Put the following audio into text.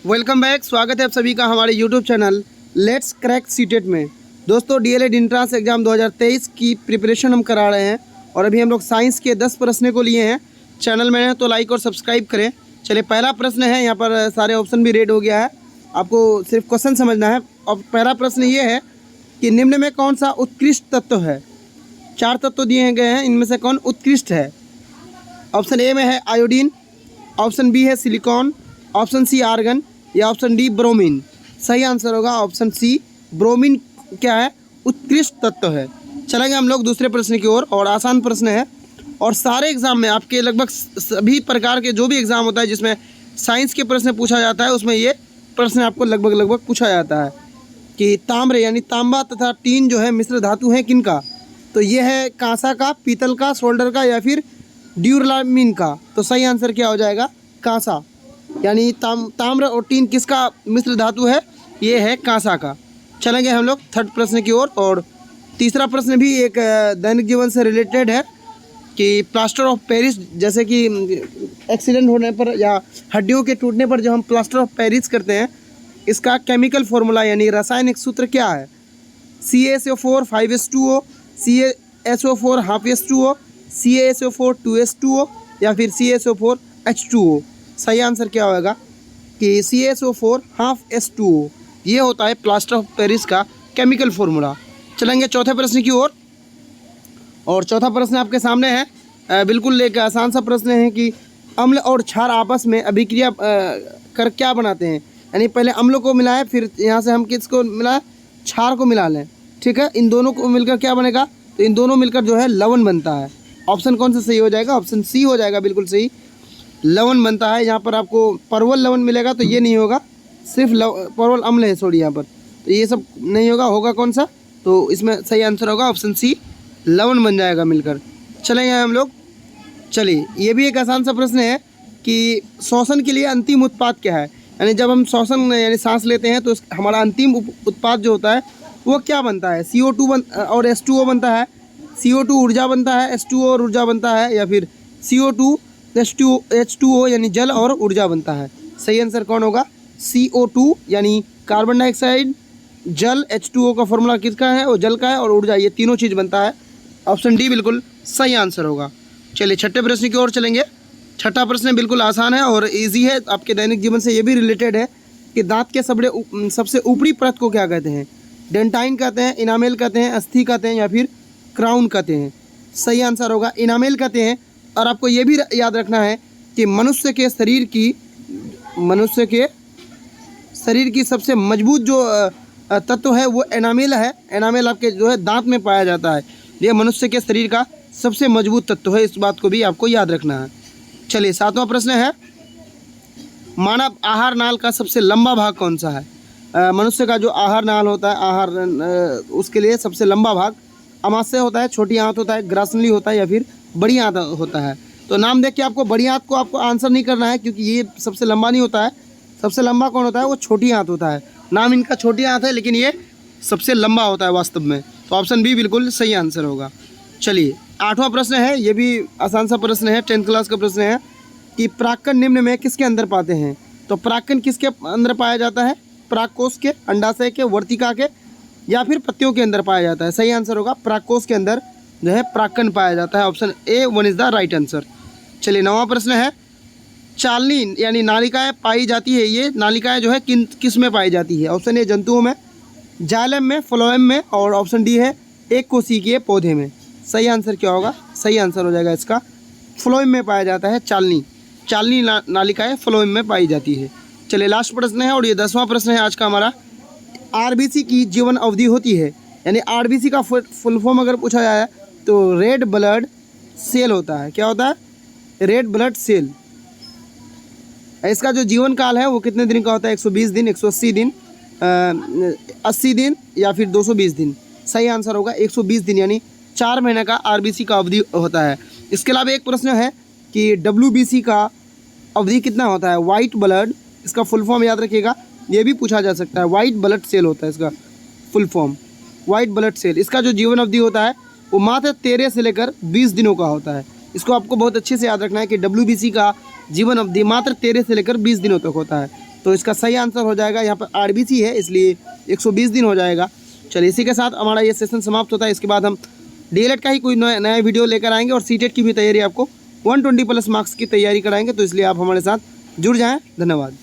Welcome back. स्वागत है आप सभी का हमारे YouTube channel let's crack CTET में। दोस्तों डीएलएड एंट्रेंस एग्जाम 2023 की प्रिपरेशन हम करा रहे हैं और अभी हम लोग साइंस के 10 प्रश्न को लिए हैं। चैनल में है तो लाइक और सब्सक्राइब करें। चलिए पहला प्रश्न है, यहाँ पर सारे ऑप्शन भी रेड हो गया है, आपको सिर्फ क्वेश्चन समझना है। और पहला प्रश्न ये है कि निम्न में कौन सा उत्कृष्ट तत्व है। 4 तत्व दिए गए हैं, इनमें से कौन उत्कृष्ट है। ऑप्शन ए में है आयोडीन, ऑप्शन बी है सिलिकॉन, ऑप्शन सी आर्गन या ऑप्शन डी ब्रोमीन। सही आंसर होगा ऑप्शन सी, ब्रोमीन क्या है, उत्कृष्ट तत्व है। चलेंगे हम लोग दूसरे प्रश्न की ओर। और आसान प्रश्न है और सारे एग्जाम में आपके लगभग सभी प्रकार के जो भी एग्ज़ाम होता है जिसमें साइंस के प्रश्न पूछा जाता है उसमें ये प्रश्न आपको लगभग पूछा जाता है कि ताम्र यानी तांबा तथा टीन जो है मिश्र धातु है किनका। तो ये है कांसा का, पीतल का, सोल्डर का या फिर ड्यूरामीन का। तो सही आंसर क्या हो जाएगा, कांसा। यानी ताम्र और टीन किसका मिश्र धातु है, ये है कांसा का। चलेंगे हम लोग थर्ड प्रश्न की ओर। और तीसरा प्रश्न भी एक दैनिक जीवन से रिलेटेड है कि प्लास्टर ऑफ पेरिस, जैसे कि एक्सीडेंट होने पर या हड्डियों के टूटने पर जो हम प्लास्टर ऑफ पेरिस करते हैं, इसका केमिकल फॉर्मूला यानी रासायनिक सूत्र क्या है। CaSO4 5H2O, CaSO4 ½ CaSO4 2H2O या फिर CaSO4 H2O। सही आंसर क्या होगा कि CaSO4 ½ ये होता है प्लास्टर ऑफ पेरिस का केमिकल फॉर्मूला। चलेंगे चौथे प्रश्न की ओर। और चौथा प्रश्न आपके सामने है, बिल्कुल एक आसान सा प्रश्न है कि अम्ल और क्षार आपस में अभिक्रिया कर क्या बनाते हैं। यानी पहले अम्ल को मिलाएं, फिर यहाँ से हम किसको मिलाएं, क्षार को मिला लें। ठीक है, इन दोनों को मिलकर क्या बनेगा, तो इन दोनों मिलकर जो है लवण बनता है। ऑप्शन कौन सा सही हो जाएगा, ऑप्शन सी हो जाएगा, बिल्कुल सही, लवण बनता है। यहाँ पर आपको परवल लवण मिलेगा तो ये नहीं होगा, सिर्फ परवल अम्ल है सॉरी यहाँ पर, तो ये सब नहीं होगा। होगा कौन सा, तो इसमें सही आंसर होगा ऑप्शन सी, लवण बन जाएगा मिलकर। चलेंगे हम लोग। चलिए ये भी एक आसान सा प्रश्न है कि श्वसन के लिए अंतिम उत्पाद क्या है। यानी जब हम श्वसन यानी सांस लेते हैं तो हमारा अंतिम उत्पाद जो होता है वो क्या बनता है। CO2 और H2O बनता है। CO2 ऊर्जा बनता है, H2O और ऊर्जा बनता है, या फिर CO2 H2O यानी जल और ऊर्जा बनता है। सही आंसर कौन होगा, CO2 यानी कार्बन डाइऑक्साइड, जल, H2O का फॉर्मूला किसका है, वो जल का है, और ऊर्जा, ये तीनों चीज़ बनता है। ऑप्शन डी बिल्कुल सही आंसर होगा। चलिए छठे प्रश्न की ओर चलेंगे। छठा प्रश्न बिल्कुल आसान है और इजी है, आपके दैनिक जीवन से ये भी रिलेटेड है कि दांत के सबसे ऊपरी परत को क्या कहते हैं। डेंटाइन कहते हैं, इनामेल कहते हैं, अस्थि कहते हैं या फिर क्राउन कहते हैं। सही आंसर होगा इनामेल कहते हैं। और आपको ये भी याद रखना है कि मनुष्य के शरीर की सबसे मजबूत जो तत्व है वो एनामेल है। एनामेल आपके जो है दांत में पाया जाता है। ये मनुष्य के शरीर का सबसे मजबूत तत्व है, इस बात को भी आपको याद रखना है। चलिए सातवां प्रश्न है, मानव आहार नाल का सबसे लंबा भाग कौन सा है। मनुष्य का जो आहार नाल होता है, उसके लिए सबसे लंबा भाग अमाशय होता है, छोटी आंत होता है, ग्रासनली होता है या फिर बड़ी आंत होता है। तो नाम देख के आपको बड़ी आंत को आपको आंसर नहीं करना है, क्योंकि ये सबसे लंबा नहीं होता है। सबसे लंबा कौन होता है, वो छोटी आंत होता है। नाम इनका छोटी आंत है लेकिन ये सबसे लंबा होता है वास्तव में। तो ऑप्शन बी बिल्कुल सही आंसर होगा। चलिए आठवां प्रश्न है, ये भी आसान सा प्रश्न है, 10th क्लास का प्रश्न है कि प्राक्कन निम्न में किसके अंदर पाते हैं। तो प्राक्कन किसके अंदर पाया जाता है, प्राक्कोश के, अंडाशय के, वर्तिका के या फिर पत्तियों के अंदर पाया जाता है। सही आंसर होगा प्राक्कोश के अंदर जो है प्राक्कन पाया जाता है। Option A 1 is the right answer. चलिए नौवां प्रश्न है, चालनी यानी नालिकाएँ पाई जाती है, ये नालिकाएँ जो है किस में पाई जाती है। ऑप्शन ए जंतुओं में, जाइलम में, फ्लोएम में, और ऑप्शन डी है एक कोशिकीय पौधे में। सही आंसर क्या होगा, सही आंसर हो जाएगा इसका फ्लोएम में पाया जाता है। चालनी नालिकाएँ फ्लोएम में पाई जाती है। चलिए लास्ट प्रश्न है और ये 10वां प्रश्न है आज का हमारा। RBC की जीवन अवधि होती है, यानी RBC का फुल फॉर्म अगर पूछा जाए तो रेड ब्लड सेल होता है। क्या होता है, रेड ब्लड सेल। इसका जो जीवन काल है वो कितने दिन का होता है, 120 दिन, 180 दिन, 80 दिन या फिर 220 दिन। सही आंसर होगा 120 दिन, यानी 4 महीने का RBC का अवधि होता है। इसके अलावा एक प्रश्न है कि WBC का अवधि कितना होता है, वाइट ब्लड, इसका फुल फॉर्म याद रखिएगा, ये भी पूछा जा सकता है। वाइट ब्लड सेल होता है इसका full form, white blood cell. इसका जो जीवन अवधि होता है वो मात्र 13 से लेकर 20 दिनों का होता है। इसको आपको बहुत अच्छे से याद रखना है कि WBC का जीवन अवधि मात्र 13 से लेकर 20 दिनों तक होता है। तो इसका सही आंसर हो जाएगा यहाँ पर आरबीसी है, इसलिए 120 दिन हो जाएगा। चलिए इसी के साथ हमारा ये सेशन समाप्त होता है। इसके बाद हम डीएलएड का ही कोई नया वीडियो लेकर आएंगे और सीटेट की भी तैयारी आपको 120 प्लस मार्क्स की तैयारी कराएंगे, तो इसलिए आप हमारे साथ जुड़ जाएं। धन्यवाद।